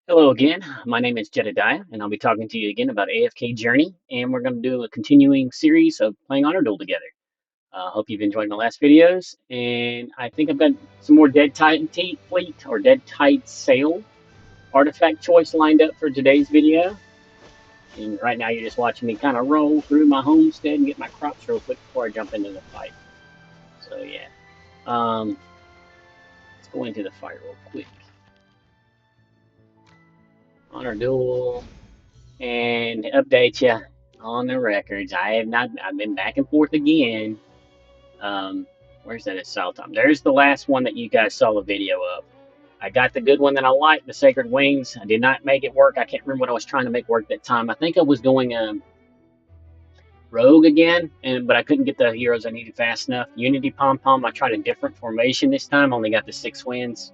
Hello again. My name is Jedediah, and I'll be talking to you again about AFK Journey, and we're going to do a continuing series of playing Honor Duel together. Hope you've enjoyed my last videos, and I think I've got some more Dead Titan Fleet or Dead Tide Sail artifact choice lined up for today's video. And right now, you're just watching me kind of roll through my homestead and get my crops real quick before I jump into the fight. So yeah, um, let's go into the fight real quick. Honor Duel. And update you on the records. I've been back and forth again. Um, where's that assault time? There's the last one that you guys saw a video of. I got the good one that I liked, the Sacred Wings. I did not make it work. I can't remember what I was trying to make work that time. I think I was going Rogue again, but I couldn't get the heroes I needed fast enough. Unity Pom Pom, I tried a different formation this time. Only got the 6 wins.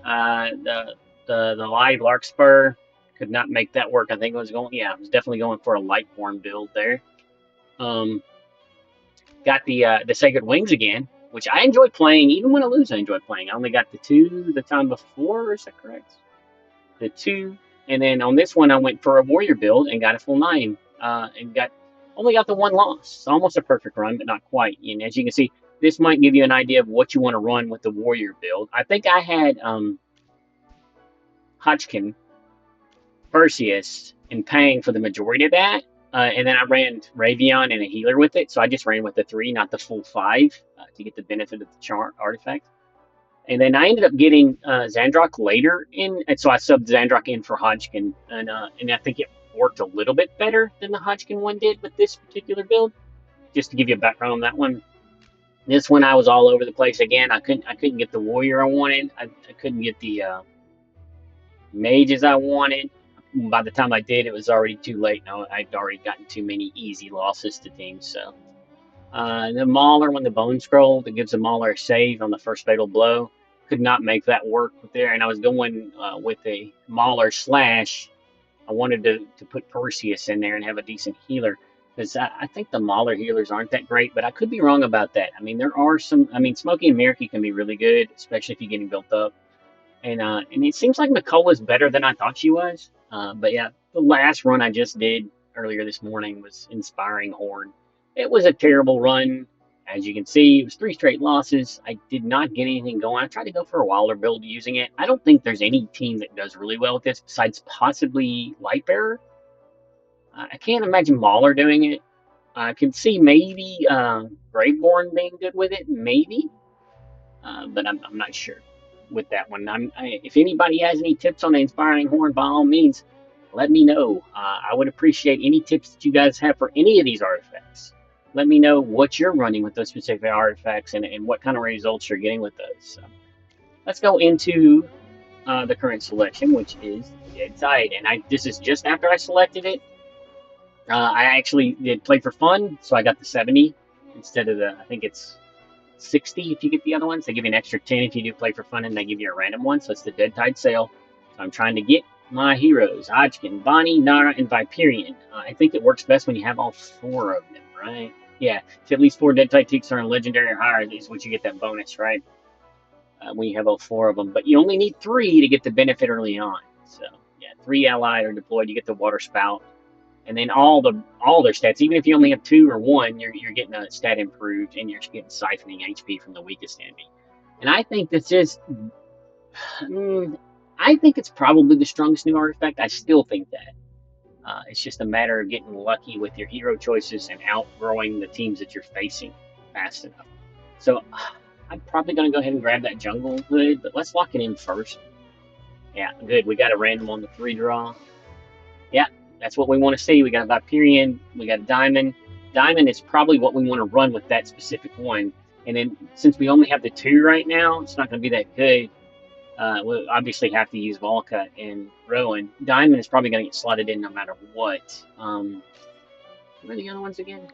The live Larkspur could not make that work. I think I was definitely going for a light form build there. Um, got the Sacred Wings again, which I enjoy playing. Even when I lose, I enjoy playing. I only got the 2 the time before. Is that correct? The 2, and then on this one, I went for a warrior build and got a full 9. And only got the 1 loss. It's almost a perfect run, but not quite. And as you can see, this might give you an idea of what you want to run with the warrior build. I think I had Hodgkin, Perseus, and Pang for the majority of that. And then I ran Ravion and a healer with it, so I just ran with the 3, not the full 5, to get the benefit of the chart artifact. And then I ended up getting Zandrock later in, and so I subbed Zandrock in for Hodgkin, and I think it worked a little bit better than the Hodgkin one did with this particular build. Just to give you a background on that one, this one I was all over the place again. I couldn't get the warrior I wanted. I couldn't get the mages I wanted. By the time I did, it was already too late. No, I'd already gotten too many easy losses to teams. So the Mauler, when the Bone Scroll that gives the Mauler a save on the first fatal blow, could not make that work with there. And I was going with a Mauler slash. I wanted to put Perseus in there and have a decent healer because I think the Mauler healers aren't that great, but I could be wrong about that. I mean, there are some. I mean, Smokey and Mirky can be really good, especially if you're getting built up. And it seems like Nicole is better than I thought she was. But yeah, the last run I just did earlier this morning was Inspiring Horde. It was a terrible run. As you can see, it was 3 straight losses. I did not get anything going. I tried to go for a Wilder build using it. I don't think there's any team that does really well with this besides possibly Lightbearer. I can't imagine Mauler doing it. I can see maybe Graveborn being good with it, maybe. But I'm not sure with that one. If anybody has any tips on the Inspiring Horn, by all means, let me know. I would appreciate any tips that you guys have for any of these artifacts. Let me know what you're running with those specific artifacts and what kind of results you're getting with those. So let's go into the current selection, which is Dead Tide. And this is just after I selected it. I actually did play for fun, so I got the 70 instead of I think it's 60 if you get the other ones. They give you an extra 10 if you do play for fun, and they give you a random one. So it's the Dead Tide sale. So I'm trying to get my heroes: Hodgkin, Bonnie, Nara, and Viperian. I think it works best when you have all 4 of them, right? Yeah, if at least 4 Dead Tide Teaks are in legendary or higher, is what you get that bonus, right? When you have all 4 of them. But you only need 3 to get the benefit early on. So yeah, 3 allied are deployed. You get the Water Spout. And then all their stats, even if you only have 2 or 1, you're getting a stat improved, and you're getting siphoning HP from the weakest enemy. And I think this is, I think it's probably the strongest new artifact. I still think that. It's just a matter of getting lucky with your hero choices and outgrowing the teams that you're facing fast enough. So I'm probably going to go ahead and grab that jungle hood, but let's lock it in first. Yeah, good. We got a random on the 3 draw. Yeah, that's what we want to see. We got a Viperian, we got a Diamond. Diamond is probably what we want to run with that specific one. And then since we only have the 2 right now, it's not going to be that good. We'll obviously have to use Volca and Rowan. Diamond is probably going to get slotted in no matter what. What are the other ones again?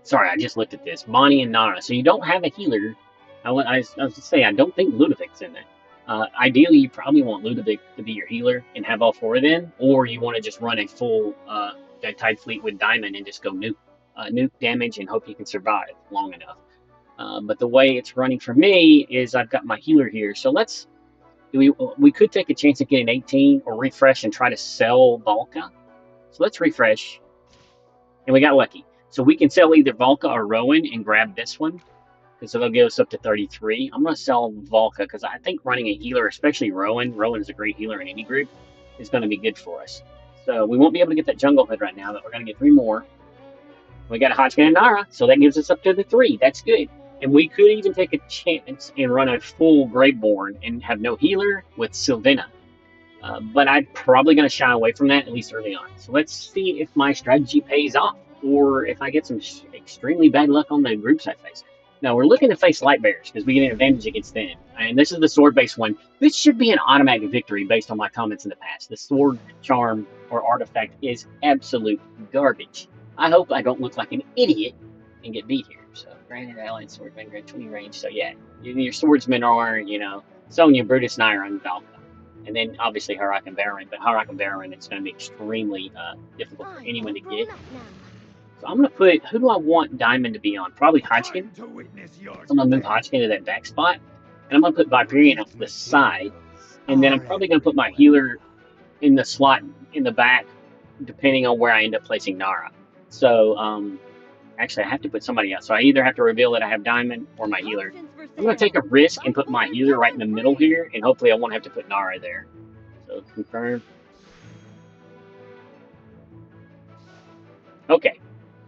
Sorry, I just looked at this. Bonnie and Nara. So you don't have a healer. I was to say, I don't think Ludovic's in there. Ideally, you probably want Ludovic to be your healer and have all 4 of them, or you want to just run a full Dead Tide fleet with Diamond and just go nuke damage and hope you can survive long enough. But the way it's running for me is I've got my healer here. So let's We could take a chance at getting 18 or refresh and try to sell Volca. So let's refresh. And we got lucky. So we can sell either Volca or Rowan and grab this one. So they'll get us up to 33. I'm going to sell Volca because I think running a healer, especially Rowan is a great healer in any group, is going to be good for us. So we won't be able to get that jungle hood right now, but we're going to get 3 more. We got a Hodgkin and Nara, so that gives us up to the 3. That's good. And we could even take a chance and run a full Graveborn and have no healer with Sylvina. But I'm probably going to shy away from that, at least early on. So let's see if my strategy pays off, or if I get some extremely bad luck on the groups I face. Now, we're looking to face light bears, because we get an advantage against them. And this is the sword-based one. This should be an automatic victory based on my comments in the past. The sword charm or artifact is absolute garbage. I hope I don't look like an idiot and get beat here. So, granted, allied swordsman, grant 20 range. So, yeah, your swordsmen are, Sonya, Brutus, Nara, and Valka. And then, obviously, Harak and Baron. But Harak and Baron, it's going to be extremely difficult for anyone to get. So I'm going to put, who do I want Diamond to be on? Probably Hodgkin. So I'm going to move Hodgkin to that back spot. And I'm going to put Viperian off the side. And then I'm probably going to put my healer in the slot in the back, depending on where I end up placing Nara. So, actually, I have to put somebody else. So I either have to reveal that I have Diamond or my healer. I'm going to take a risk and put my healer right in the middle here. And hopefully I won't have to put Nara there. So confirm. Okay.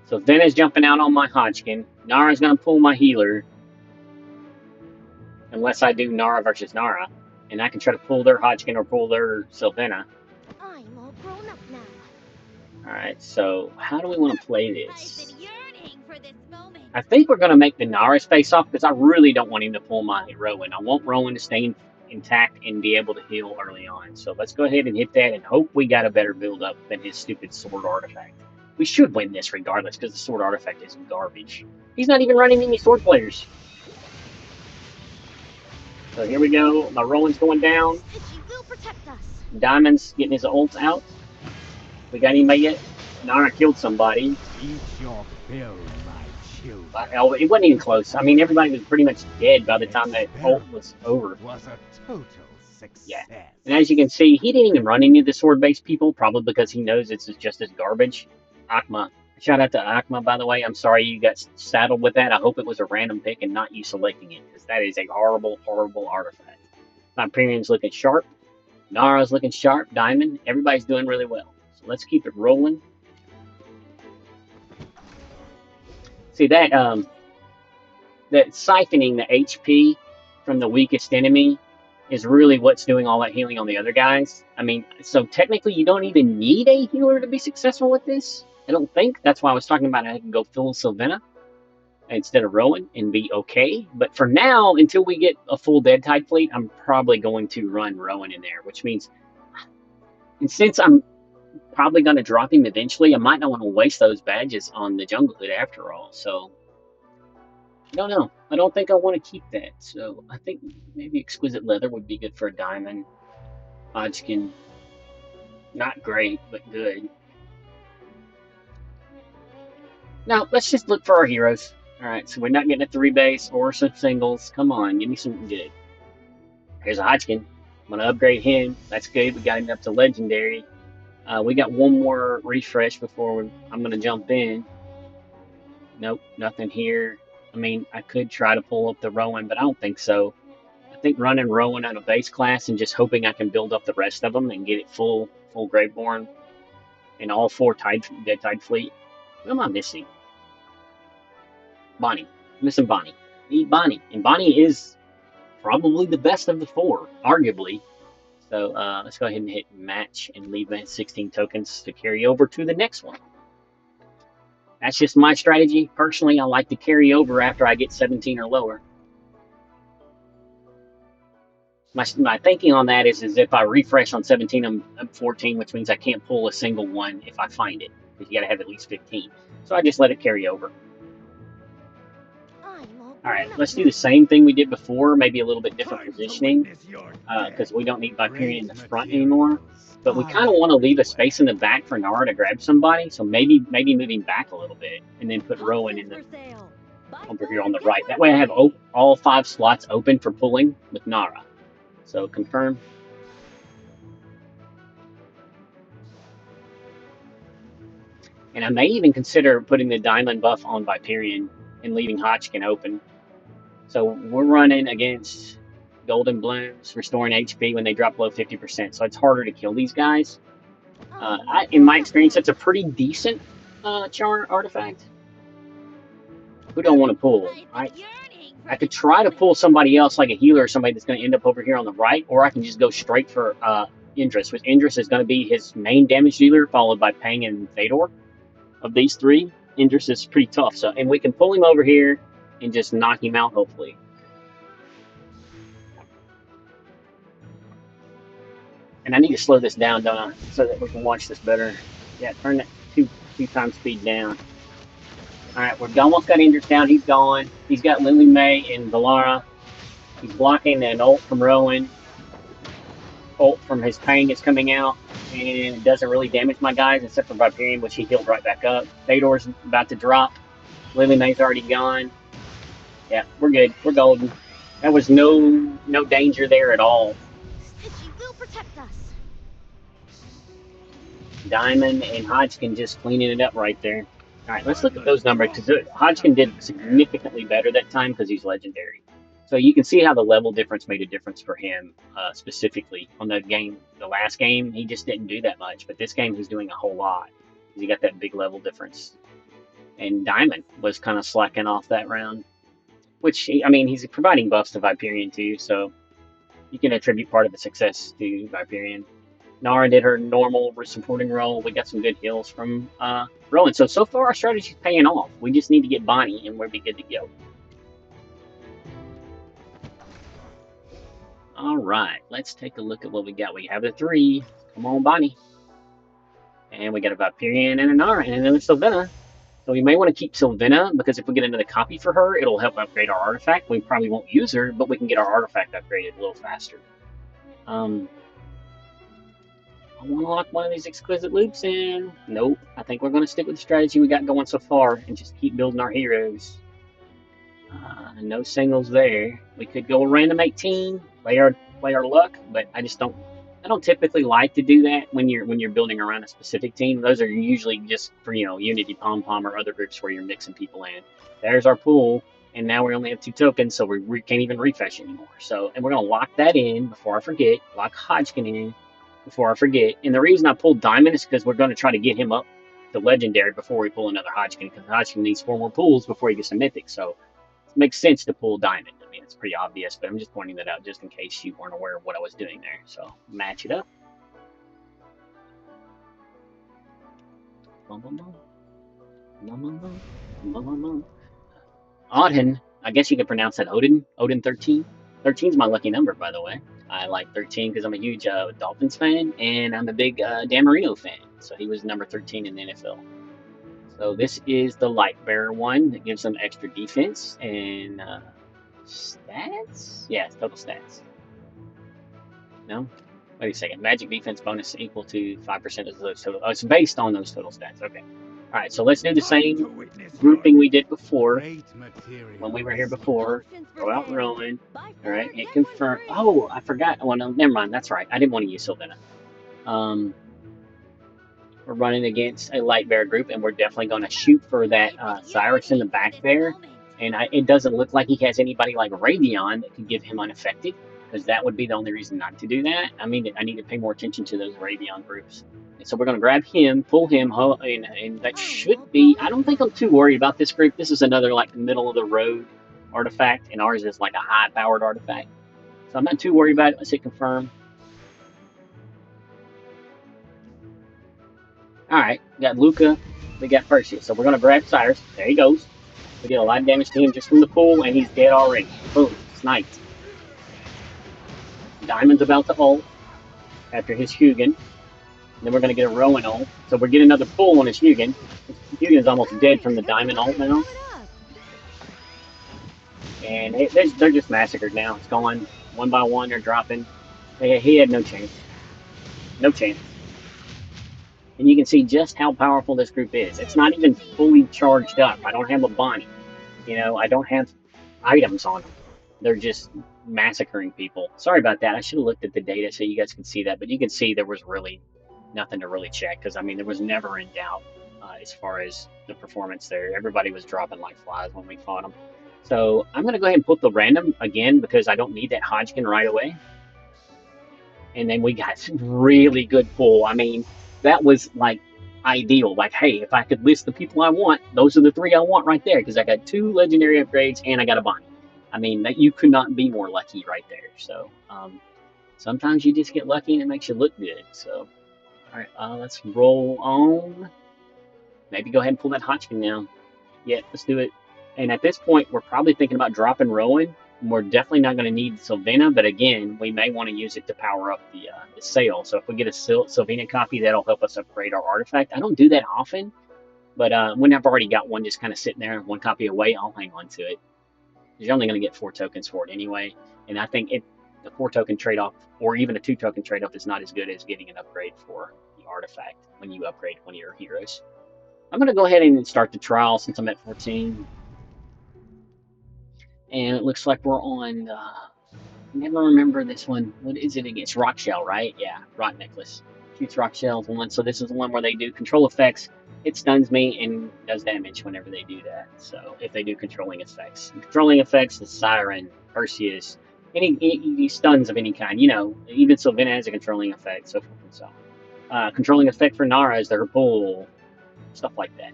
So Vena's jumping out on my Hodgkin. Nara's going to pull my healer. Unless I do Nara versus Nara. And I can try to pull their Hodgkin or pull their Sylvina. I'm all grown up now. Alright, so how do we want to play this? I think we're going to make the Nara face off because I really don't want him to pull my Rowan. I want Rowan to stay intact and be able to heal early on. So let's go ahead and hit that and hope we got a better build up than his stupid sword artifact. We should win this regardless because the sword artifact is garbage. He's not even running any sword players. So here we go. My Rowan's going down. Diamond's getting his ult out. We got anybody yet? Nara killed somebody. Eat your fill, my children. Oh, it wasn't even close. I mean, everybody was pretty much dead by the time that ult was over. Was a total success. Yeah. And as you can see, he didn't even run any of the sword-based people, probably because he knows it's just as garbage. Akma. Shout out to Akma, by the way. I'm sorry you got saddled with that. I hope it was a random pick and not you selecting it, because that is a horrible, horrible artifact. Viperian's looking sharp. Nara's looking sharp. Diamond. Everybody's doing really well. So let's keep it rolling. See, that siphoning the HP from the weakest enemy is really what's doing all that healing on the other guys. I mean, so technically you don't even need a healer to be successful with this. I don't think. That's why I was talking about I can go full Sylvina instead of Rowan and be okay. But for now, until we get a full Dead Tide fleet, I'm probably going to run Rowan in there, which means, and since I'm probably going to drop him eventually, I might not want to waste those badges on the Jungle Hood after all. So, I don't know. I don't think I want to keep that. So, I think maybe Exquisite Leather would be good for a Diamond. Hodgkin, not great, but good. Now, let's just look for our heroes. Alright, so we're not getting a 3 base or some singles. Come on, give me something good. Here's a Hodgkin. I'm going to upgrade him. That's good. We got him up to Legendary. We got one more refresh before I'm going to jump in. Nope, nothing here. I mean, I could try to pull up the Rowan, but I don't think so. I think running Rowan on a base class and just hoping I can build up the rest of them and get it full Graveborn and all 4 Dead Tide fleet. What am I missing? Bonnie. I'm missing Bonnie. I need Bonnie. And Bonnie is probably the best of the 4, arguably. So let's go ahead and hit match and leave that 16 tokens to carry over to the next one. That's just my strategy. Personally, I like to carry over after I get 17 or lower. My thinking on that is if I refresh on 17, I'm 14, which means I can't pull a single one if I find it. Because you got to have at least 15. So I just let it carry over. Alright, let's do the same thing we did before, maybe a little bit different positioning, because we don't need Viperian in the front anymore. But we kind of want to leave a space in the back for Nara to grab somebody, so maybe moving back a little bit, and then put Rowan in over here on the right. That way I have all 5 slots open for pulling with Nara. So confirm. And I may even consider putting the diamond buff on Viperian and leaving Hodgkin open. So we're running against Golden Blooms, restoring HP when they drop below 50%. So it's harder to kill these guys. In my experience, that's a pretty decent char artifact. Who don't want to pull? I could try to pull somebody else, like a healer or somebody that's going to end up over here on the right, or I can just go straight for Indris, which Indris is going to be his main damage dealer, followed by Pang and Vador. Of these three, Indris is pretty tough. So, and we can pull him over here and just knock him out, hopefully. And I need to slow this down, don't I? So that we can watch this better. Yeah, turn that two times speed down. Alright, we've almost got Indris down. He's gone. He's got Lily May and Valara. He's blocking an ult from Rowan. Ult from his Pang is coming out. And it doesn't really damage my guys, except for Viperian, which he healed right back up. Vador's about to drop. Lily May's already gone. Yeah, we're good. We're golden. That was no danger there at all. Stitchy will protect us. Diamond and Hodgkin just cleaning it up right there. All right, let's look at those numbers, because Hodgkin did significantly better that time because he's legendary. So you can see how the level difference made a difference for him specifically on the game. The last game, he just didn't do that much, but this game he's doing a whole lot because he got that big level difference. And Diamond was kind of slacking off that round, which, I mean, he's providing buffs to Viperian too, so you can attribute part of the success to Viperian. Nara did her normal supporting role. We got some good heals from Rowan. So far our strategy's paying off. We just need to get Bonnie and we'll be good to go. Alright, let's take a look at what we got. We have the 3. Come on, Bonnie. And we got a Viperian and a Nara and another Sylvina. So we may want to keep Sylvina, because if we get another copy for her, it'll help upgrade our artifact. We probably won't use her, but we can get our artifact upgraded a little faster. I want to lock one of these exquisite loops in. Nope. I think we're going to stick with the strategy we got going so far and just keep building our heroes. No singles there. We could go a random 18, play our luck, but I don't typically like to do that when you're building around a specific team. Those are usually just for, Unity Pom Pom or other groups where you're mixing people in. There's our pool, and now we only have 2 tokens, so we can't even refresh anymore. So, and we're going to lock that in before I forget. Lock Hodgkin in before I forget. And the reason I pulled Diamond is because we're going to try to get him up to Legendary before we pull another Hodgkin, because Hodgkin needs 4 more pulls before he gets a Mythic. So it makes sense to pull Diamond. I mean, it's pretty obvious, but I'm just pointing that out just in case you weren't aware of what I was doing there. So match it up. Odin, I guess you could pronounce that Odin. Odin 13. 13 is my lucky number, by the way. I like 13 because I'm a huge Dolphins fan, and I'm a big Dan Marino fan. So he was number 13 in the NFL. So this is the Light Bearer one that gives them extra defense and stats? Yeah, total stats. No? Wait a second. Magic defense bonus equal to 5% of those total. Oh, it's based on those total stats. Okay. All right, so let's do the same grouping we did before when we were here before. Go out Rowan. All right, hit confirm. Oh, I forgot. Oh, no, never mind. That's right. I didn't want to use Sylvina. We're running against a light bear group, and we're definitely going to shoot for that Cyrus in the back there. And it doesn't look like he has anybody like Ravion that could give him unaffected, because that would be the only reason not to do that. I mean, I need to pay more attention to those Ravion groups. And so we're going to grab him, pull him, and that should be... I don't think I'm too worried about this group. This is another, like, middle-of-the-road artifact, and ours is, like, a high-powered artifact. So I'm not too worried about it. Let's hit confirm. Alright, we got Luca, we got Perseus. So we're going to grab Cyrus. There he goes. We did a lot of damage to him just from the pool, and he's dead already. Boom, sniped. Diamond's about to ult after his Hugin. Then we're going to get a Rowan ult. So we're getting another pull on his Hugin. His Hugin is almost dead from the Diamond ult now. And they're just massacred now. It's going one by one. They're dropping. He had no chance. No chance. And you can see just how powerful this group is. It's not even fully charged up. I don't have a Bonnie. I don't have items on them. they're just massacring people. Sorry about that. I should have looked at the data so you guys can see that, but you can see there was really nothing to really check because I mean there was never in doubt as far as the performance there. Everybody was dropping like flies when we fought them. So I'm gonna go ahead and put the random again because I don't need that Hodgkin right away. And then we got really good pull. I mean, that was like ideal. Like, hey, if I could list the people I want, those are the three I want right there because I got 2 legendary upgrades and I got a Bonnie. I mean, that you could not be more lucky right there. So sometimes you just get lucky and it makes you look good. So all right, let's roll on. Maybe go ahead and pull that Hodgkin now. Yeah, let's do it. And at this point, we're probably thinking about dropping Rowan. We're definitely not going to need Sylvina, but again, we may want to use it to power up the sail. So if we get a Sylvina copy, that'll help us upgrade our artifact. I don't do that often, but when I've already got one just kind of sitting there, one copy away, I'll hang on to it. You're only going to get 4 tokens for it anyway, and I think the 4 token trade off, or even a 2 token trade off, is not as good as getting an upgrade for the artifact when you upgrade one of your heroes. I'm going to go ahead and start the trial since I'm at 14. And it looks like we're on, never remember this one. What is it against? Rock Shell, right? Yeah, Rock Necklace. Shoots Rock Shells one. So this is the one where they do control effects. It stuns me and does damage whenever they do that. So if they do controlling effects. Controlling effects, the Siren, Perseus, any stuns of any kind. You know, even Sylvina has a controlling effect, so forth and so on. Controlling effect for Nara is their pull, stuff like that.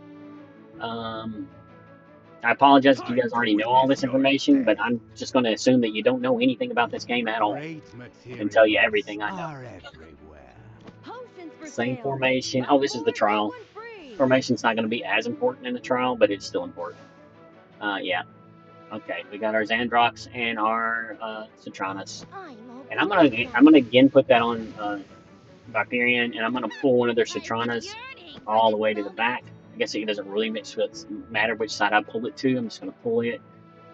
I apologize if you guys already know all this information, but I'm just going to assume that you don't know anything about this game at all and tell you everything I know. Same formation. Oh, this is the trial. Formation's not going to be as important in the trial, but it's still important. Yeah. Okay, we got our Xandrox and our Citranas. And I'm gonna again put that on Viperian, and I'm gonna pull one of their Citranas all the way to the back. I guess it doesn't really matter which side I pull it to. I'm just going to pull it.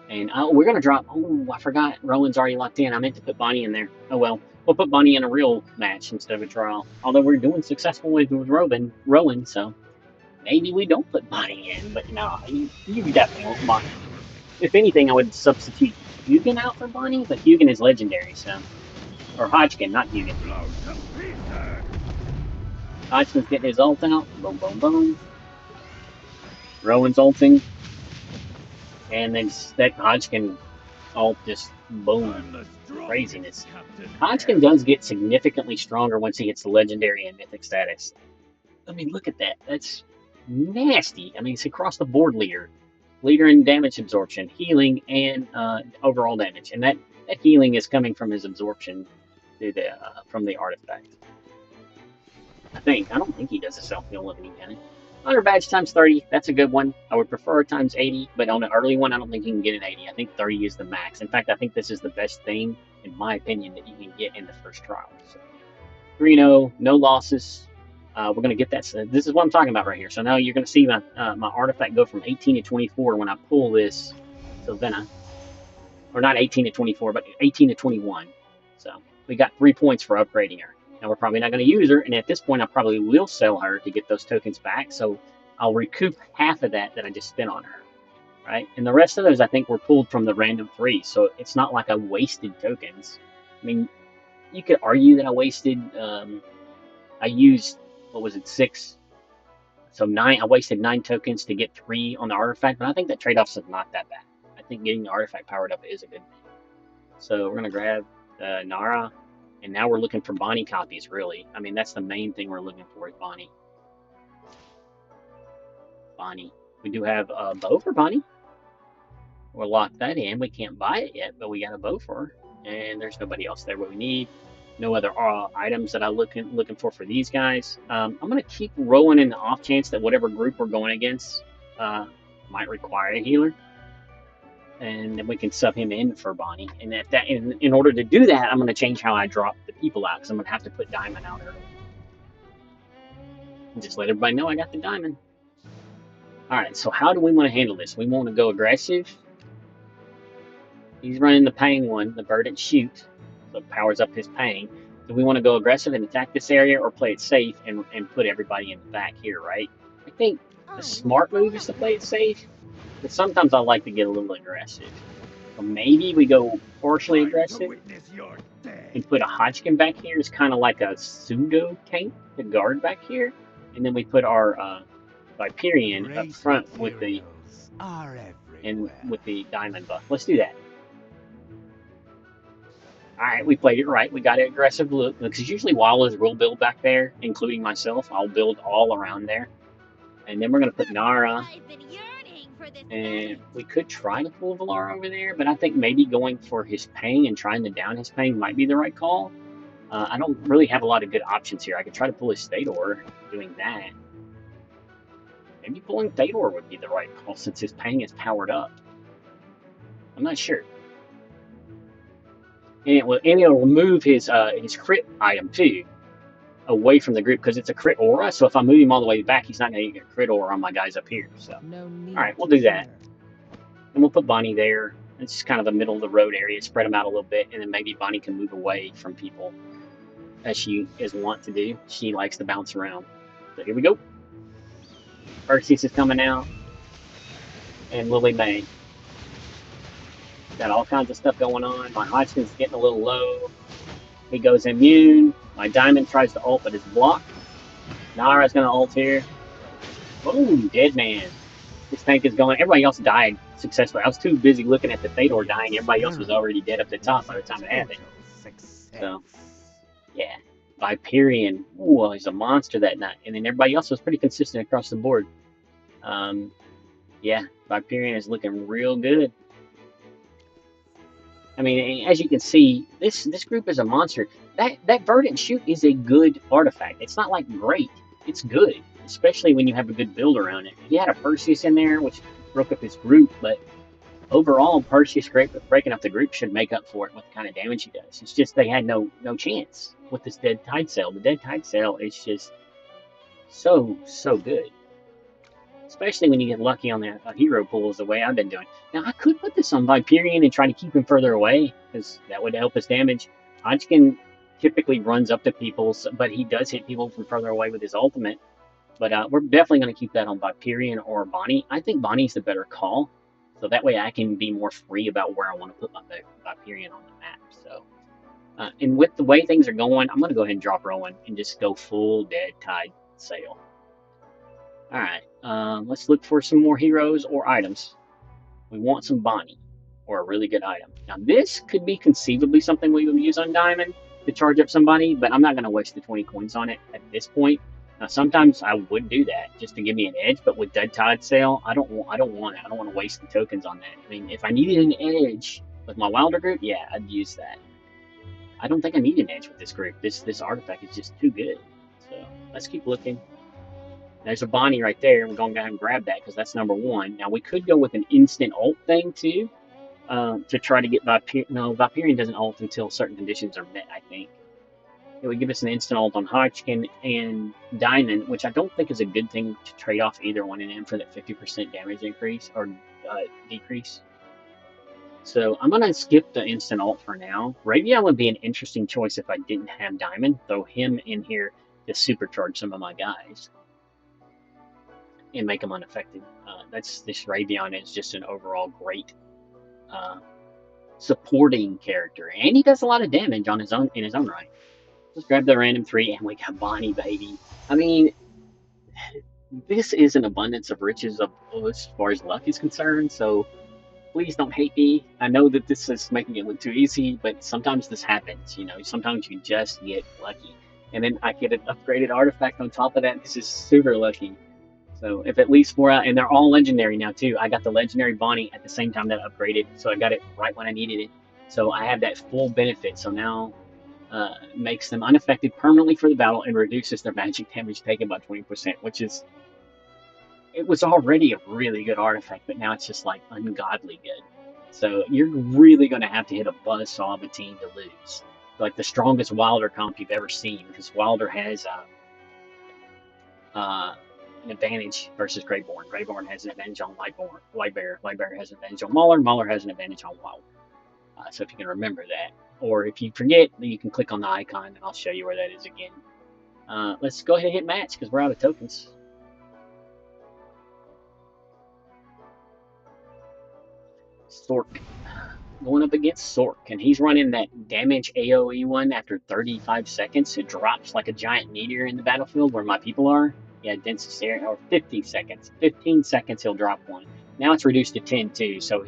And we're going to drop. Oh, I forgot. Rowan's already locked in. I meant to put Bonnie in there. Oh, well. We'll put Bonnie in a real match instead of a trial. Although we're doing successfully with Rowan, so maybe we don't put Bonnie in. But no, you definitely want Bonnie. If anything, I would substitute Hugin out for Bonnie, but Hugin is legendary, so. Or Hodgkin, not Hugin. Hodgkin's getting his ult out. Boom, boom, boom. Rowan's ulting. And then that Hodgkin ult just boom. Craziness. Hodgkin does get significantly stronger once he hits the legendary and mythic status. I mean, look at that. That's nasty. I mean, it's across the board leader. Leader in damage absorption, healing, and overall damage. And that healing is coming from his absorption from the artifact. I don't think he does a self-heal with any cannon. Honor badge times 30, that's a good one. I would prefer times 80, but on an early one, I don't think you can get an 80. I think 30 is the max. In fact, I think this is the best thing, in my opinion, that you can get in the first trial. So, 3-0, no losses. We're going to get that. This is what I'm talking about right here. So now you're going to see my artifact go from 18 to 24 when I pull this Sylvina. Or not 18 to 24, but 18 to 21. So we got 3 points for upgrading her. Now, we're probably not going to use her, and at this point, I probably will sell her to get those tokens back, so I'll recoup half of that I just spent on her, right? And the rest of those, I think, were pulled from the random 3, so it's not like I wasted tokens. I mean, you could argue that I wasted, I used, 6? So 9, I wasted 9 tokens to get 3 on the artifact, but I think that trade-off's not that bad. I think getting the artifact powered up is a good thing. So we're going to grab Nara. And now we're looking for Bonnie copies, really. I mean, that's the main thing we're looking for is Bonnie. Bonnie. We do have a bow for Bonnie. We'll lock that in. We can't buy it yet, but we got a bow for her. And there's nobody else there what we need. No other items that I'm looking for these guys. I'm going to keep Rowan in the off chance that whatever group we're going against might require a healer. And then we can sub him in for Bonnie. And in order to do that, I'm going to change how I drop the people out, because I'm going to have to put Diamond out early. And just let everybody know I got the Diamond. Alright, so how do we want to handle this? We want to go aggressive. He's running the Pang one, the Verdant Shoot, so it powers up his Pang. Do we want to go aggressive and attack this area, or play it safe and put everybody in the back here, right? I think the smart move is to play it safe. But sometimes I like to get a little aggressive. So maybe we go partially aggressive and put a Hodgkin back here. It's kind of like a pseudo tank to guard back here, and then we put our Viperian up Great front with the materials are everywhere. diamond buff. Let's do that. All right, we played it right. We got an aggressive look because usually Wilders will build back there, including myself. I'll build all around there, and then we're gonna put Nara. I've been yearning for this And day. we could try to pull Valar over there, but I think maybe going for his ping and trying to down his ping might be the right call. I don't really have a lot of good options here. I could try to pull his Thator doing that. Maybe pulling Thator would be the right call since his ping is powered up. I'm not sure. And it'll remove his crit item too away from the group because it's a crit aura. So if I move him all the way back, he's not going to get a crit aura on my guys up here. So all right, we'll do that. And we'll put Bonnie there. It's just kind of a middle of the road area. Spread them out a little bit, and then maybe Bonnie can move away from people as she is wont to do. She likes to bounce around. So here we go. Perseus is coming out, and Lily May. Got all kinds of stuff going on. My Hodgkin's getting a little low. He goes immune. My Diamond tries to ult, but is blocked. Nara's going to ult here. Boom, dead man. This tank is going. Everybody else died successfully. I was too busy looking at the Thator dying. Everybody else was already dead up the top by the time it happened. So, yeah. Viperian. Ooh, he's a monster that night. And then everybody else was pretty consistent across the board. Yeah, Viperian is looking real good. I mean, as you can see, this group is a monster. That Verdant Shoot is a good artifact. It's not like great. It's good, especially when you have a good build around it. He had a Perseus in there, which broke up his group, but overall, Perseus breaking up the group should make up for it with the kind of damage he does. It's just they had no chance with this Dead Tide Sail. The Dead Tide Sail is just so good. Especially when you get lucky on the hero pools the way I've been doing. Now, I could put this on Viperian and try to keep him further away, because that would help his damage. Hodgkin typically runs up to people, but he does hit people from further away with his ultimate. But we're definitely going to keep that on Viperian or Bonnie. I think Bonnie's the better call, so that way I can be more free about where I want to put my Viperian on the map. So, and with the way things are going, I'm going to go ahead and drop Rowan and just go full Dead Tide Sail. Alright, let's look for some more heroes or items. We want some Bonnie, or a really good item. Now this could be conceivably something we would use on Diamond to charge up somebody, but I'm not going to waste the 20 coins on it at this point. Now sometimes I would do that just to give me an edge, but with Dead Tide Sail, I don't want it. I don't want to waste the tokens on that. I mean, if I needed an edge with my Wilder group, yeah, I'd use that. I don't think I need an edge with this group. This artifact is just too good. So let's keep looking. There's a Bonnie right there. We're going to go ahead and grab that because that's number one. Now, we could go with an instant ult thing, too, to try to get Viperian. No, Viperian doesn't ult until certain conditions are met, I think. It would give us an instant ult on Hodgkin and Diamond, which I don't think is a good thing to trade off either one of them for that 50% damage increase or decrease. So I'm going to skip the instant ult for now. Ravion would be an interesting choice if I didn't have Diamond. Throw him in here to supercharge some of my guys and make them unaffected. This Ravion is just an overall great supporting character, and he does a lot of damage on his own in his own right. Let's grab the random 3, and we got Bonnie, baby. I mean, this is an abundance of riches as far as luck is concerned. So please don't hate me. I know that this is making it look too easy, but sometimes this happens. You know, sometimes you just get lucky, and then I get an upgraded artifact on top of that. This is super lucky. So if at least 4 out, and they're all legendary now too. I got the legendary Bonnie at the same time that I upgraded, so I got it right when I needed it. So I have that full benefit. So now makes them unaffected permanently for the battle and reduces their magic damage taken by 20%, which is, it was already a really good artifact, but now it's just like ungodly good. So you're really going to have to hit a buzzsaw of a team to lose. Like the strongest Wilder comp you've ever seen, because Wilder has an advantage versus Greyborn. Greyborn has an advantage on Lightbearer. Lightbearer has an advantage on Mauler. Mauler has an advantage on Wild. So if you can remember that. Or if you forget, you can click on the icon and I'll show you where that is again. Let's go ahead and hit match because we're out of tokens. Stork. going up against Sork, and he's running that damage AoE one after 35 seconds. It drops like a giant meteor in the battlefield where my people are. Yeah, densest area, or 50 seconds. 15 seconds he'll drop one. Now it's reduced to 10 too, so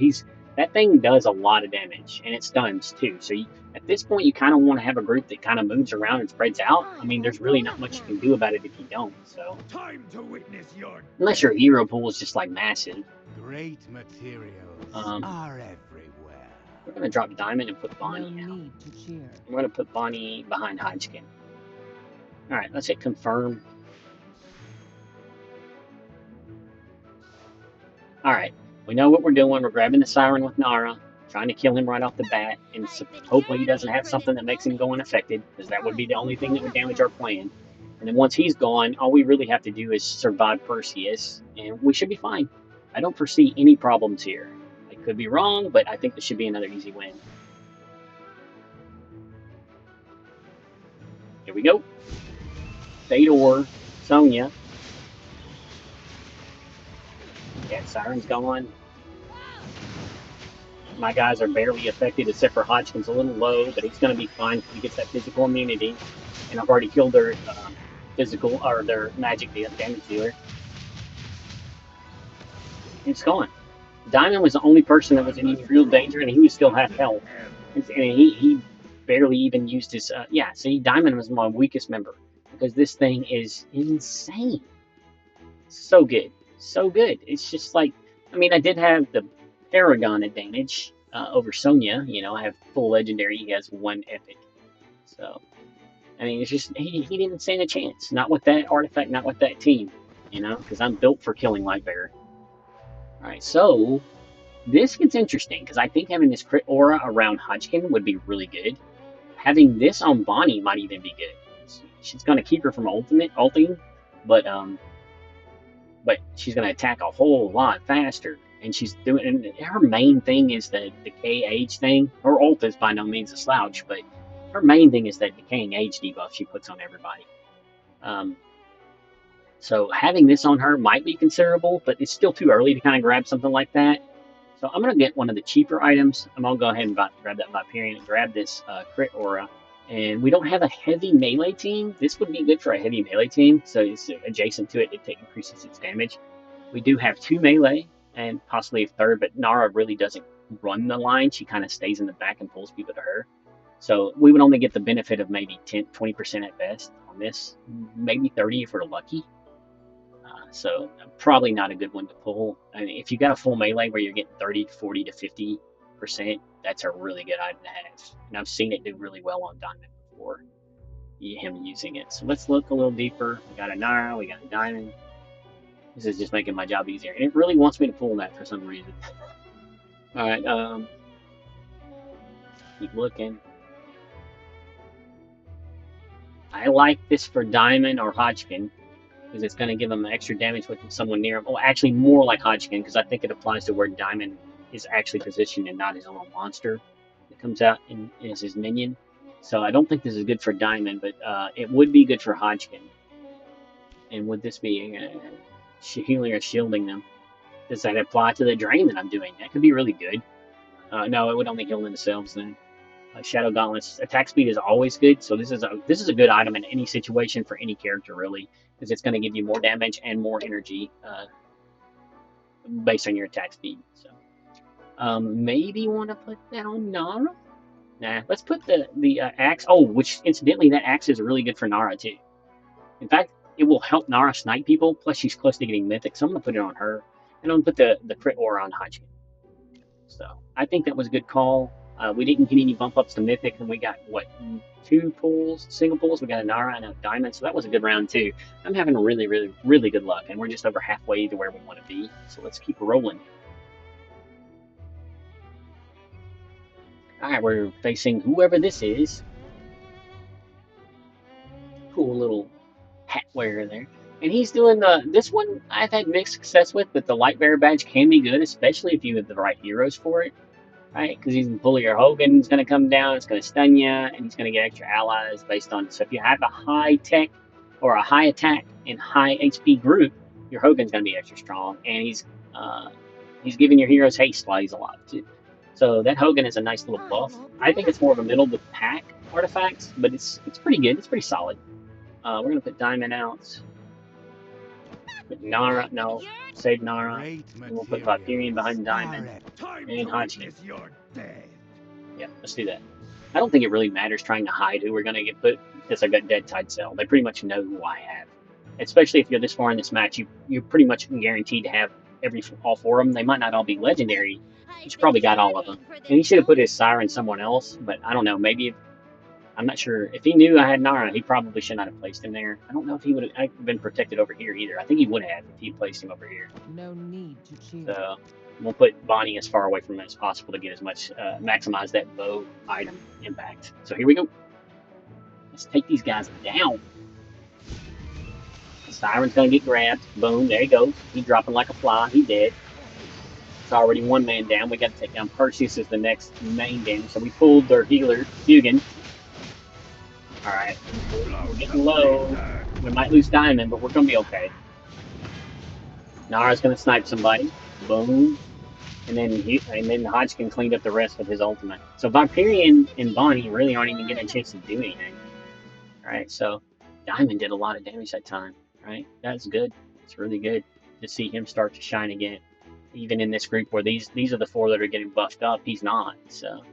that thing does a lot of damage, and it stuns too. So at this point, you kind of want to have a group that kind of moves around and spreads out. I mean, there's really not much you can do about it if you don't. So Time to witness your unless your hero pool is just like massive. Great materials are everywhere. We're gonna drop Diamond and put Bonnie No out. need to cheer. We're gonna put Bonnie behind Hodgkin. All right, let's hit confirm. All right, we know what we're doing. We're grabbing the Siren with Nara, trying to kill him right off the bat, and so hopefully he doesn't have something that makes him go unaffected, because that would be the only thing that would damage our plan. And then once he's gone, all we really have to do is survive Perseus, and we should be fine. I don't foresee any problems here. I could be wrong, but I think this should be another easy win. Here we go. Fedor, Sonya. Yeah, Siren's gone. My guys are barely affected, except for Hodgkin's a little low, but he's going to be fine if he gets that physical immunity. And I've already killed their physical, or their magic damage dealer. It's gone. Diamond was the only person that was in any real danger, and he was still half health. And he barely even used his. Yeah, see, Diamond was my weakest member because this thing is insane. So good, so good. It's just like, I mean, I did have the Paragon advantage over Sonya. You know, I have full legendary. He has one epic. So, I mean, it's just he didn't stand a chance. Not with that artifact, not with that team. You know, because I'm built for killing Lightbearer. All right, so this gets interesting because I think having this crit aura around Hodgkin would be really good. Having this on Bonnie might even be good. She's going to keep her from ulting, but she's going to attack a whole lot faster. And she's doing. And her main thing is the decay age thing. Her ult is by no means a slouch, but her main thing is that decaying age debuff she puts on everybody. So having this on her might be considerable, but it's still too early to kind of grab something like that. So I'm going to get one of the cheaper items. I'm going to go ahead and grab that Viperian and grab this crit aura. And we don't have a heavy melee team. This would be good for a heavy melee team, so it's adjacent to it. It increases its damage. We do have 2 melee and possibly a third, but Nara really doesn't run the line. She kind of stays in the back and pulls people to her. So we would only get the benefit of maybe 20% at best on this, maybe 30 if we're lucky. So probably not a good one to pull. I mean, if you got a full melee where you're getting 30, 40 to 50%, that's a really good item to have. And I've seen it do really well on Diamond before, him using it. So let's look a little deeper. We got a Nara, we got a Diamond. This is just making my job easier. And it really wants me to pull that for some reason. Alright, keep looking. I like this for Diamond or Hodgkin, because it's going to give them extra damage with someone near him. Well, actually more like Hodgkin, because I think it applies to where Diamond is actually positioned and not his own monster that comes out and is his minion. So I don't think this is good for Diamond, but it would be good for Hodgkin. And would this be healing or shielding them? Does that apply to the drain that I'm doing? That could be really good. No, it would only heal themselves then. Shadow Gauntlets attack speed is always good, so this is a good item in any situation for any character really, because it's going to give you more damage and more energy based on your attack speed. So maybe want to put that on Nara. Nah, let's put the axe. Oh, which incidentally that axe is really good for Nara too. In fact, it will help Nara snipe people. Plus she's close to getting mythic, so I'm gonna put it on her, and I'm gonna put the crit aura on Hodgkin. So I think that was a good call. We didn't get any bump ups to Mythic, and we got, what, 2 pulls, single pulls? We got a Nara and a Diamond, so that was a good round, too. I'm having really, really, really good luck, and we're just over halfway to where we want to be, so let's keep rolling. Alright, we're facing whoever this is. Cool little hat wearer there. And he's doing this one I've had mixed success with, but the Lightbearer badge can be good, especially if you have the right heroes for it. Right, because he's pull your Hogan's going to come down, it's going to stun you, and he's going to get extra allies based on it. So if you have a high tech or a high attack and high HP group, your Hogan's going to be extra strong, and he's giving your heroes haste while he's alive too. So that Hogan is a nice little buff. I think it's more of a middle of the pack artifact, but it's pretty good. It's pretty solid. We're gonna put Diamond out. Put Nara, no, save Nara. Great And we'll put Viperian materials behind Diamond time and to Hodgkin. witness your death. Yeah, let's do that. I don't think it really matters trying to hide who we're gonna get put because I've got Dead Tide Cell. They pretty much know who I have. Especially if you're this far in this match, you're pretty much guaranteed to have all four of them. They might not all be legendary, but you probably got all of them. And he should have put his Siren someone else, but I don't know. Maybe I'm not sure. If he knew I had Nara, he probably should not have placed him there. I don't know if he would have been protected over here either. I think he would have if he placed him over here. No need to cheer. So we'll put Bonnie as far away from him as possible to get as much, maximize that bow item impact. So here we go. Let's take these guys down. Siren's gonna get grabbed. Boom, there he goes. He's dropping like a fly. He dead. It's already one man down. We gotta take down Perseus as the next main damage. So we pulled their healer, Hugin. Alright. We're getting low. We might lose Diamond, but we're gonna be okay. Nara's gonna snipe somebody. Boom. And then Hodgkin cleaned up the rest with his ultimate. So Viperian and Bonnie really aren't even getting a chance to do anything. Alright, so Diamond did a lot of damage that time. Right? That's good. It's really good to see him start to shine again. Even in this group where these are the four that are getting buffed up, he's not. So,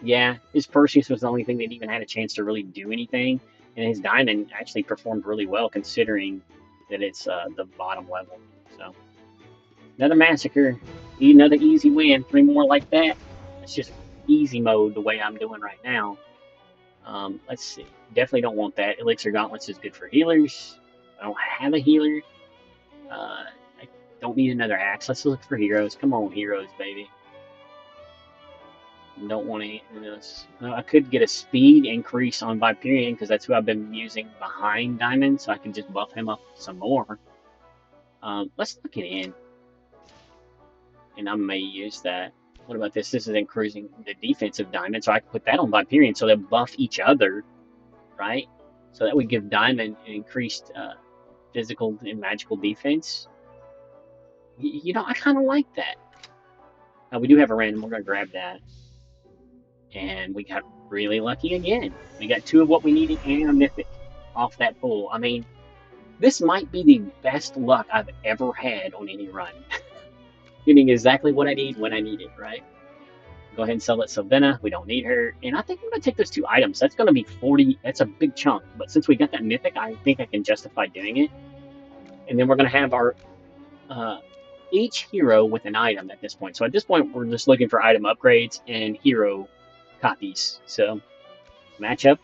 yeah, his Perseus was the only thing that even had a chance to really do anything, and his Diamond actually performed really well considering that it's the bottom level. So, another massacre, another easy win. 3 more like that. It's just easy mode the way I'm doing right now. Let's see. Definitely don't want that. Elixir Gauntlets is good for healers. I don't have a healer. I don't need another axe. Let's look for heroes. Come on, heroes, baby. Don't want any of this. I could get a speed increase on Viperian because that's who I've been using behind Diamond, so I can just buff him up some more. Let's look it in. And I may use that. What about this? This is increasing the defensive Diamond, so I can put that on Viperian so they buff each other, right? So that would give Diamond an increased physical and magical defense. You know, I kind of like that. We do have a random. We're going to grab that. And we got really lucky again. We got 2 of what we needed and a mythic off that pull. I mean, this might be the best luck I've ever had on any run. Getting exactly what I need when I need it, right? Go ahead and sell it Sylvina. We don't need her. And I think I'm going to take those 2 items. That's going to be 40. That's a big chunk. But since we got that mythic, I think I can justify doing it. And then we're going to have our each hero with an item at this point. So at this point, we're just looking for item upgrades and hero copies. So match up,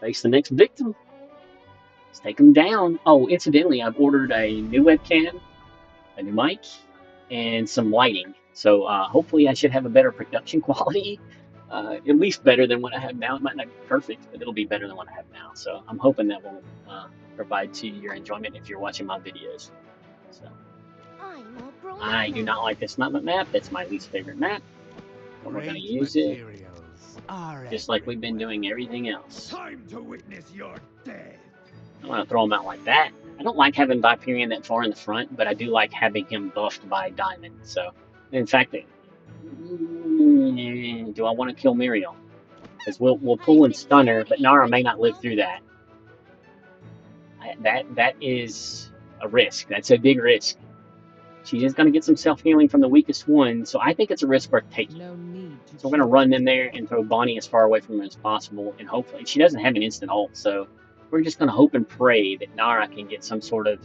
face the next victim. Let's take them down. Oh, incidentally, I've ordered a new webcam, a new mic, and some lighting. So hopefully I should have a better production quality, at least better than what I have now. It might not be perfect, but it'll be better than what I have now. So I'm hoping that will provide to your enjoyment if you're watching my videos. So I do not like this map. That's my least favorite map. But we're going to use it just like we've been doing everything else. Time to witness your death. I want to throw him out like that. I don't like having Viperian that far in the front, but I do like having him buffed by Diamond. So, in fact, do I want to kill Muriel? Because we'll pull and stun her, but Nara may not live through that. That is a risk. That's a big risk. She is going to get some self-healing from the weakest one, so I think it's a risk worth taking. No need to So we're going to run in there and throw Bonnie as far away from her as possible, and hopefully she doesn't have an instant ult, so we're just going to hope and pray that Nara can get some sort of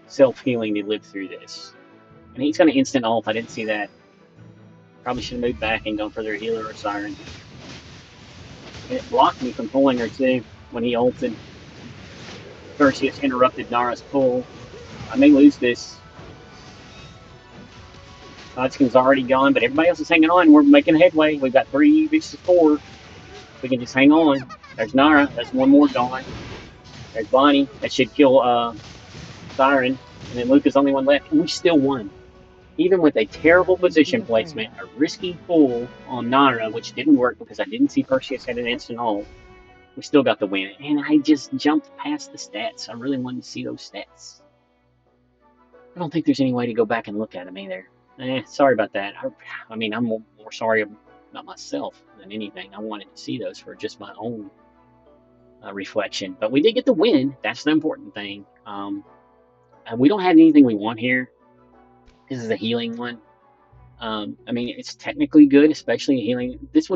self-healing to live through this. And he's going to instant ult. I didn't see that. Probably should have moved back and gone for their healer or Siren. And it blocked me from pulling her too when he ulted. Perseus interrupted Nara's pull. I may lose this. Hodgkin's already gone, but everybody else is hanging on. We're making headway. We've got 3 versus 4. We can just hang on. There's Nara. There's one more gone. There's Bonnie. That should kill Siren. And then Luke is the only one left. And we still won. Even with a terrible position placement, a risky pull on Nara, which didn't work because I didn't see Perseus had an instant ult, we still got the win. And I just jumped past the stats. I really wanted to see those stats. I don't think there's any way to go back and look at them either. Sorry about that. I mean, I'm more sorry about myself than anything. I wanted to see those for just my own reflection. But we did get the win. That's the important thing. And we don't have anything we want here. This is a healing one. I mean, it's technically good, especially healing. This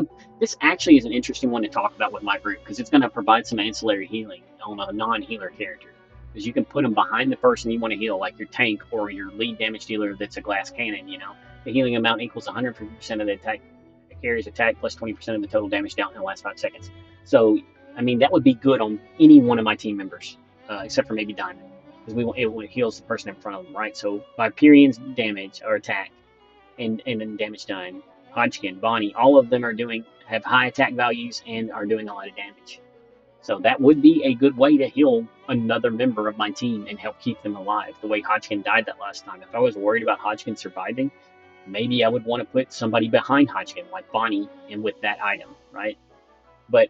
actually is an interesting one to talk about with my group because it's going to provide some ancillary healing on a non-healer character. Because you can put them behind the person you want to heal, like your tank or your lead damage dealer that's a glass cannon. You know, the healing amount equals 150% of the attack carries attack plus 20% of the total damage dealt in the last 5 seconds. So, I mean, that would be good on any one of my team members, except for maybe Diamond, because it heals the person in front of them, right? So, Viperian's damage or attack and then damage done. Hodgkin, Bonnie, all of them have high attack values and are doing a lot of damage. So that would be a good way to heal another member of my team and help keep them alive. The way Hodgkin died that last time. If I was worried about Hodgkin surviving, maybe I would want to put somebody behind Hodgkin, like Bonnie, and with that item, right? But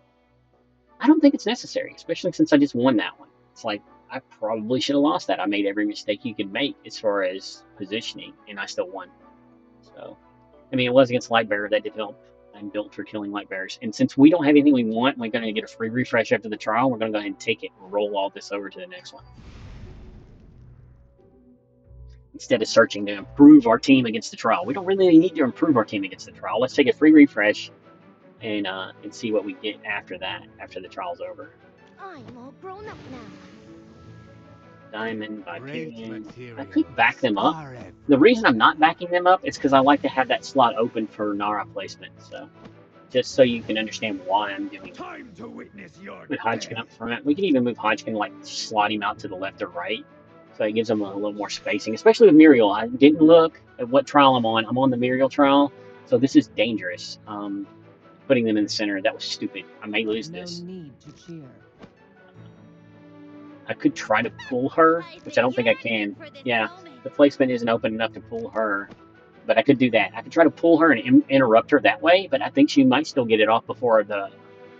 I don't think it's necessary, especially since I just won that one. It's like I probably should have lost that. I made every mistake you could make as far as positioning, and I still won. So, I mean, it was against Lightbearer that developed and built for killing Lightbearers. And since we don't have anything we want, we're going to get a free refresh after the trial. We're going to go ahead and take it and roll all this over to the next one. Instead of searching to improve our team against the trial. We don't really need to improve our team against the trial. Let's take a free refresh and see what we get after that, after the trial's over. I'm all grown up now. Diamond, Viperian. I could back them up. The reason I'm not backing them up is because I like to have that slot open for Nara placement. So, just so you can understand why I'm doing it. Time to witness your With Hodgkin death. up front, we can even move Hodgkin, like slot him out to the left or right, so it gives him a little more spacing. Especially with Muriel, I didn't look at what trial I'm on. I'm on the Muriel trial, so this is dangerous. Putting them in the center, that was stupid. I may lose this. No need to cheer. I could try to pull her, which I don't think I can. Yeah, the placement isn't open enough to pull her, but I could do that. I could try to pull her and interrupt her that way, but I think she might still get it off before the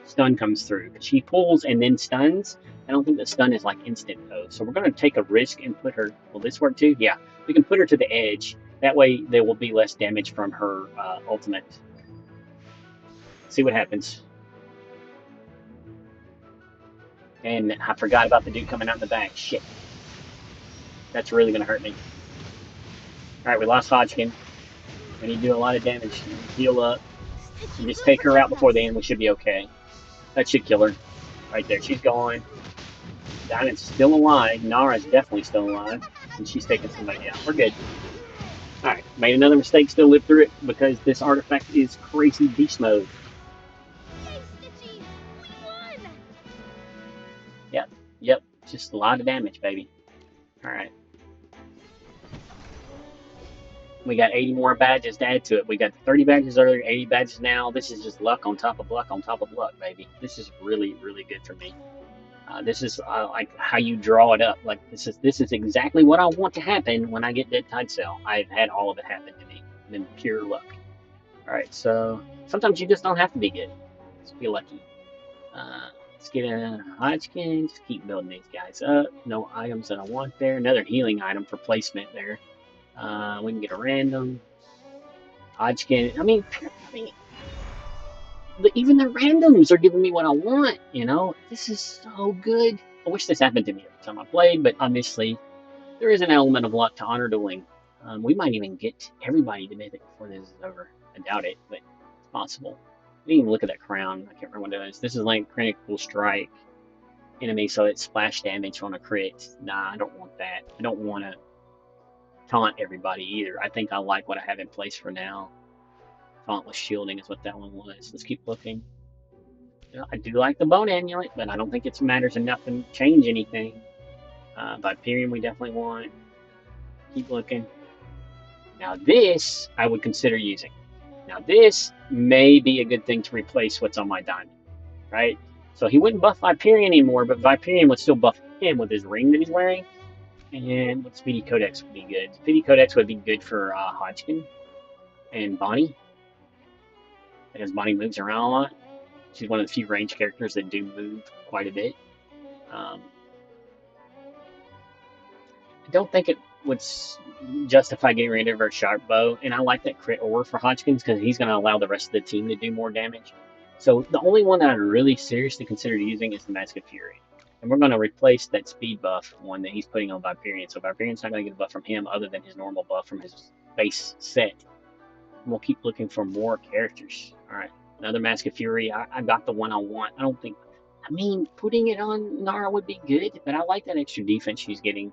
stun comes through. She pulls and then stuns. I don't think the stun is like instant though, so we're going to take a risk and put her. Will this work too? Yeah, we can put her to the edge. That way there will be less damage from her ultimate. See what happens. And I forgot about the dude coming out in the back. Shit. That's really going to hurt me. Alright, we lost Hodgkin. We need to do a lot of damage. Heal up. And just take her out before the end. We should be okay. That should kill her. Right there. She's gone. Diamond's still alive. Nara's definitely still alive. And she's taking somebody out. We're good. Alright. Made another mistake. Still lived through it because this artifact is crazy beast mode. Yay, Stitchy! We won! Yep. Just a lot of damage, baby. Alright. We got 80 more badges to add to it. We got 30 badges earlier, 80 badges now. This is just luck on top of luck on top of luck, baby. This is really, really good for me. This is like how you draw it up. Like this is exactly what I want to happen when I get Dead Tide Cell. I've had all of it happen to me. Been pure luck. All right, so sometimes you just don't have to be good. Just be lucky. Let's get a Hodgkin. Just keep building these guys up. No items that I want there. Another healing item for placement there. We can get a random Hodgkin. I mean, even the randoms are giving me what I want. You know, this is so good. I wish this happened to me every time I played, but obviously there is an element of luck to Honor Dueling. We might even get everybody to Mythic before this is over. I doubt it, but it's possible. I didn't even look at that crown. I can't remember what it is. This is like critical strike enemy, so it's splash damage on a crit. Nah, I don't want that. I don't want to taunt everybody either. I think I like what I have in place for now. Tauntless shielding is what that one was. Let's keep looking. I do like the bone amulet, but I don't think it matters enough to change anything. Viperian we definitely want. Keep looking. Now this I would consider using. Now this may be a good thing to replace what's on my diamond, right? So he wouldn't buff Viperian anymore, but Viperian would still buff him with his ring that he's wearing. And what Speedy Codex would be good? Speedy Codex would be good for Hodgkin and Bonnie, because Bonnie moves around a lot. She's one of the few range characters that do move quite a bit. I don't think it would justify getting rid of her sharp bow, and I like that crit ore for Hodgkins because he's going to allow the rest of the team to do more damage. So the only one that I really seriously considered using is the Mask of Fury. And we're going to replace that speed buff one that he's putting on Viperian. So Viperian's not going to get a buff from him other than his normal buff from his base set. And we'll keep looking for more characters. Alright, another Mask of Fury. I got the one I want. I mean, putting it on Nara would be good, but I like that extra defense she's getting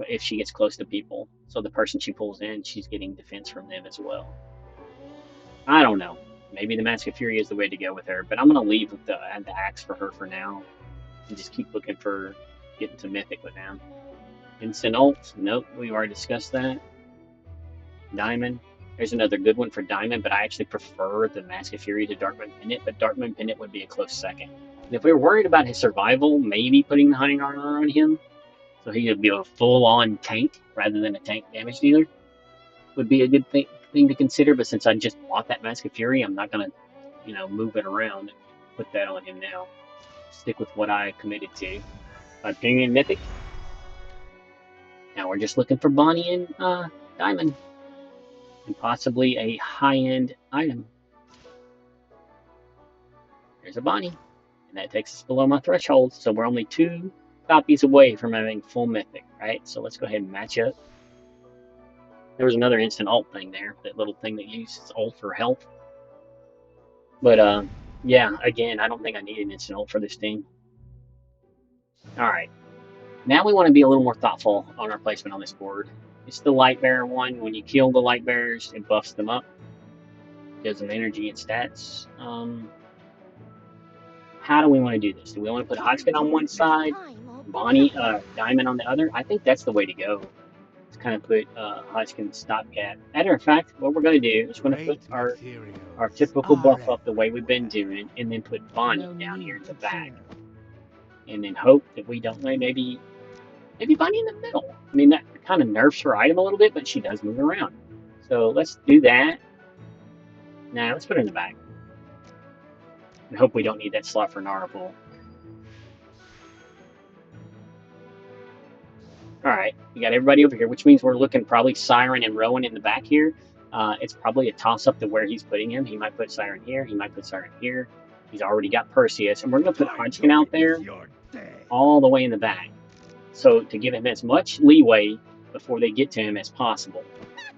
if she gets close to people. So the person she pulls in, she's getting defense from them as well. I don't know. Maybe the Mask of Fury is the way to go with her, but I'm going to leave the axe for her for now and just keep looking for getting to Mythic with them. Instant ult. Nope, we've already discussed that. Diamond. There's another good one for Diamond, but I actually prefer the Mask of Fury to Darkmoon Pendant, but Darkmoon Pendant would be a close second. And if we were worried about his survival, maybe putting the Hunting Armor on him, so he would be a full-on tank rather than a tank damage dealer, would be a good thing to consider. But since I just bought that Mask of Fury, I'm not going to, move it around and put that on him now. Stick with what I committed to. Viperian Mythic. Now we're just looking for Bonnie and Diamond. And possibly a high-end item. There's a Bonnie. And that takes us below my threshold, so we're only 2 copies away from having full Mythic, right? So let's go ahead and match up. There was another instant ult thing there, that little thing that uses ult for health. But, yeah, again, I don't think I need an instant ult for this team. Alright. Now we want to be a little more thoughtful on our placement on this board. It's the Light Bearer one. When you kill the Light Bearers, it buffs them up. Gives them energy and stats. How do we want to do this? Do we want to put Hodgkin on one side, Bonnie, Diamond on the other? I think that's the way to go. Let's kind of put Hodgkin stopgap. Matter of fact, what we're going to do is we're going to put our typical buff up the way we've been doing, and then put Bonnie down here in the back. And then hope that we don't maybe Bonnie in the middle. I mean, that kind of nerfs her item a little bit, but she does move around. So let's do that. Now let's put her in the back. And hope we don't need that slot for Nara pool. Alright, we got everybody over here, which means we're looking probably Siren and Rowan in the back here. It's probably a toss-up to where he's putting him. He might put Siren here, he might put Siren here. He's already got Perseus, and we're going to put Hodgkin out there all the way in the back. So to give him as much leeway before they get to him as possible.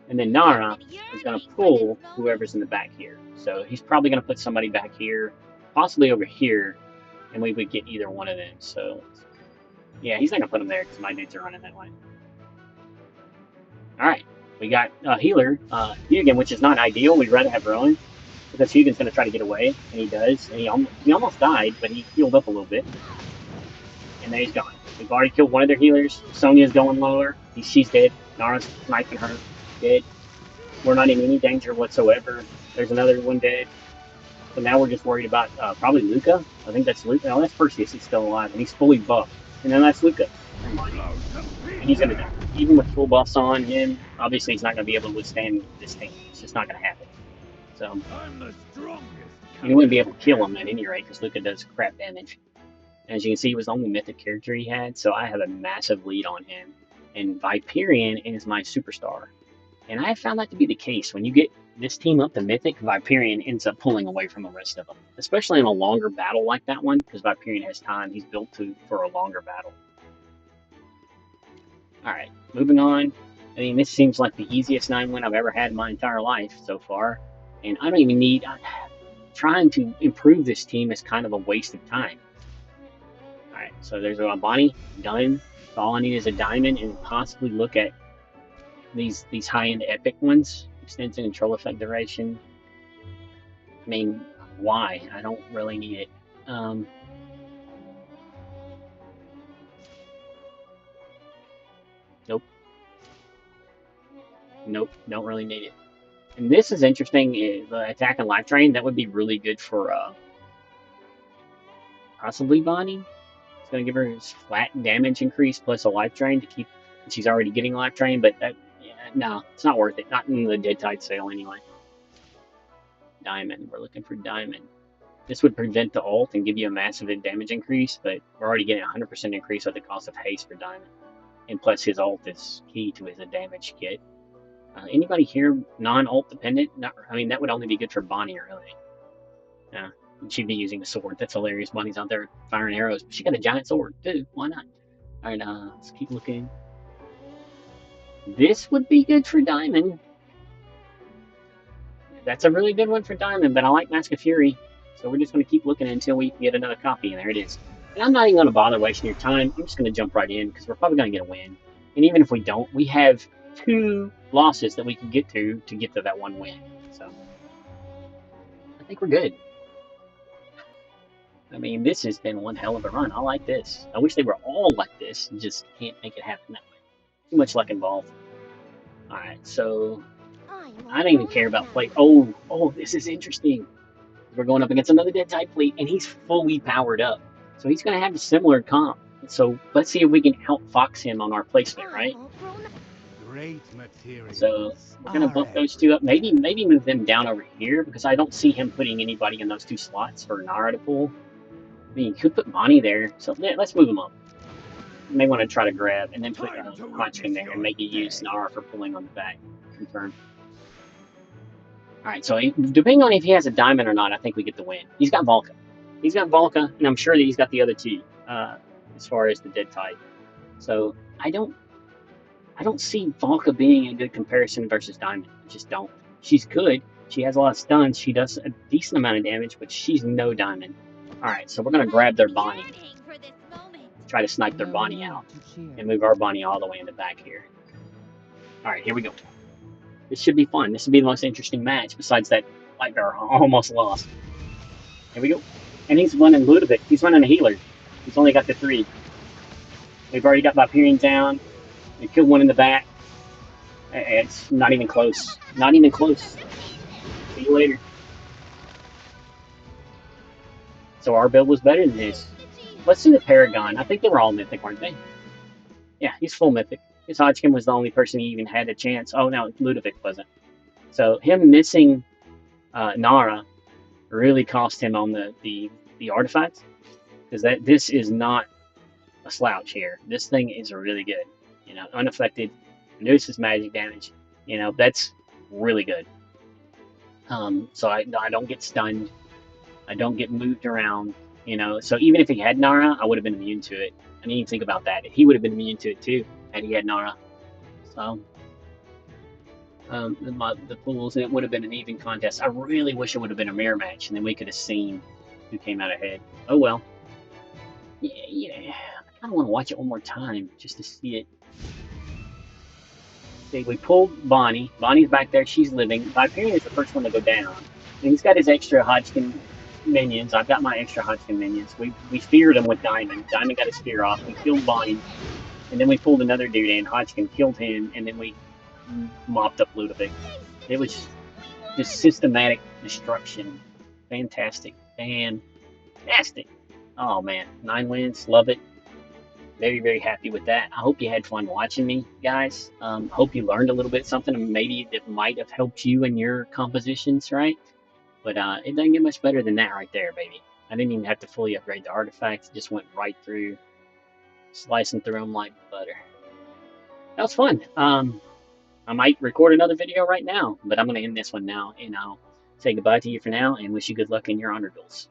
And then Nara is going to pull whoever's in the back here. So he's probably going to put somebody back here, possibly over here, and we would get either one of them. So, yeah, he's not going to put them there because my dudes are running that way. Alright, we got Healer, Hugin, which is not ideal. We'd rather have Rowan, because Hugin's going to try to get away, and he does. And he almost died, but he healed up a little bit. And there he's gone. We've already killed one of their healers. Sonya's going lower. She's dead. Nara's sniping her. Dead. We're not in any danger whatsoever. There's another one dead. So now we're just worried about probably Luca. I think that's Luca. No, that's Perseus. He's still alive, and he's fully buffed. And then that's Luca. And he's going to die. Even with full buffs on him, obviously he's not going to be able to withstand this thing. It's just not going to happen. So, you wouldn't be able to kill him at any rate, because Luca does crap damage. As you can see, he was the only mythic character he had, so I have a massive lead on him. And Viperian is my superstar. And I have found that to be the case. When you get this team up to mythic, Viperian ends up pulling away from the rest of them. Especially in a longer battle like that one, because Viperian has time. He's built for a longer battle. Alright, moving on. I mean, this seems like the easiest 9-win I've ever had in my entire life so far. And I don't even need... Trying to improve this team is kind of a waste of time. Alright, so there's a Bonnie, done. All I need is a diamond and possibly look at these high-end epic ones. Extension and troll effect duration. I mean, why? I don't really need it. Nope. Nope, don't really need it. And this is interesting, the attack and life drain, that would be really good for possibly Bonnie. It's going to give her his flat damage increase plus a life drain to keep, she's already getting a life drain, but that, yeah, no, it's not worth it. Not in the Dead Tide sale anyway. Diamond, we're looking for Diamond. This would prevent the ult and give you a massive damage increase, but we're already getting a 100% increase at the cost of haste for Diamond. and plus his ult is key to his damage kit. Anybody here non-ult dependent? Not, I mean, that would only be good for Bonnie, really. Yeah, she'd be using a sword. That's hilarious. Bonnie's out there firing arrows, but she got a giant sword too. Why not? All right, let's keep looking. This would be good for Diamond. That's a really good one for Diamond, but I like Mask of Fury, so we're just going to keep looking until we get another copy, and there it is. And I'm not even going to bother wasting your time. I'm just going to jump right in, because we're probably going to get a win. And even if we don't, we have 2 losses that we can get to that one win. So, I think we're good. I mean, this has been one hell of a run. I like this. I wish they were all like this, and just can't make it happen that way. Too much luck involved. Alright, so I don't even care about play. Oh, this is interesting. We're going up against another dead type fleet, and he's fully powered up. So he's going to have a similar comp. So let's see if we can outfox him on our placement, right? Great material. So we're going to bump those 2 up. Maybe move them down over here, because I don't see him putting anybody in those 2 slots for Nara to pull. I mean, you could put Bonnie there. So let's move him up. You may want to try to grab, and then put Hodgkin there, and maybe use Nara for pulling on the back. Confirm. Alright, so depending on if he has a diamond or not, I think we get the win. He's got Volca. He's got Volca, and I'm sure that he's got the other 2, as far as the dead type. So I don't see Volca being a good comparison versus Diamond. I just don't. She's good. She has a lot of stuns. She does a decent amount of damage, but she's no Diamond. Alright, so we're gonna grab their Bonnie. Try to snipe their Bonnie out. And move our Bonnie all the way in the back here. Alright, here we go. This should be fun. This would be the most interesting match, besides that Light Bearer almost lost. Here we go. And he's running Ludovic. He's running a healer. He's only got the 3. We've already got Viperian down. We killed one in the back. It's not even close. Not even close. See you later. So our build was better than his. Let's do the Paragon. I think they were all mythic, weren't they? Yeah, he's full mythic. His Hodgkin was the only person he even had a chance. Oh, no, Ludovic wasn't. So him missing Nara really cost him on the artifacts. Because this is not a slouch here. This thing is really good. You know, unaffected, reduces magic damage. You know, that's really good. So I don't get stunned. I don't get moved around. You know, so even if he had Nara, I would have been immune to it. I didn't even think about that. He would have been immune to it too, had he had Nara. So, the pools, and it would have been an even contest. I really wish it would have been a mirror match, and then we could have seen who came out ahead. Oh well. Yeah. I kind of want to watch it one more time just to see it. See, we pulled Bonnie. Bonnie's back there. She's living. Viperian is the first one to go down. And he's got his extra Hodgkin minions. I've got my extra Hodgkin minions. We feared him with Diamond. Diamond got his spear off. We killed Bonnie. And then we pulled another dude in. Hodgkin killed him. And then we mopped up Ludovic. It was just systematic destruction. Fantastic. Fantastic. Oh, man. 9 wins. Love it. Very, very happy with that. I hope you had fun watching me, guys. Hope you learned a little bit something. Maybe that might have helped you in your compositions, right? But it doesn't get much better than that right there, baby. I didn't even have to fully upgrade the artifacts. It just went right through, slicing through them like butter. That was fun. I might record another video right now, but I'm going to end this one now, and I'll say goodbye to you for now and wish you good luck in your Honor Duels.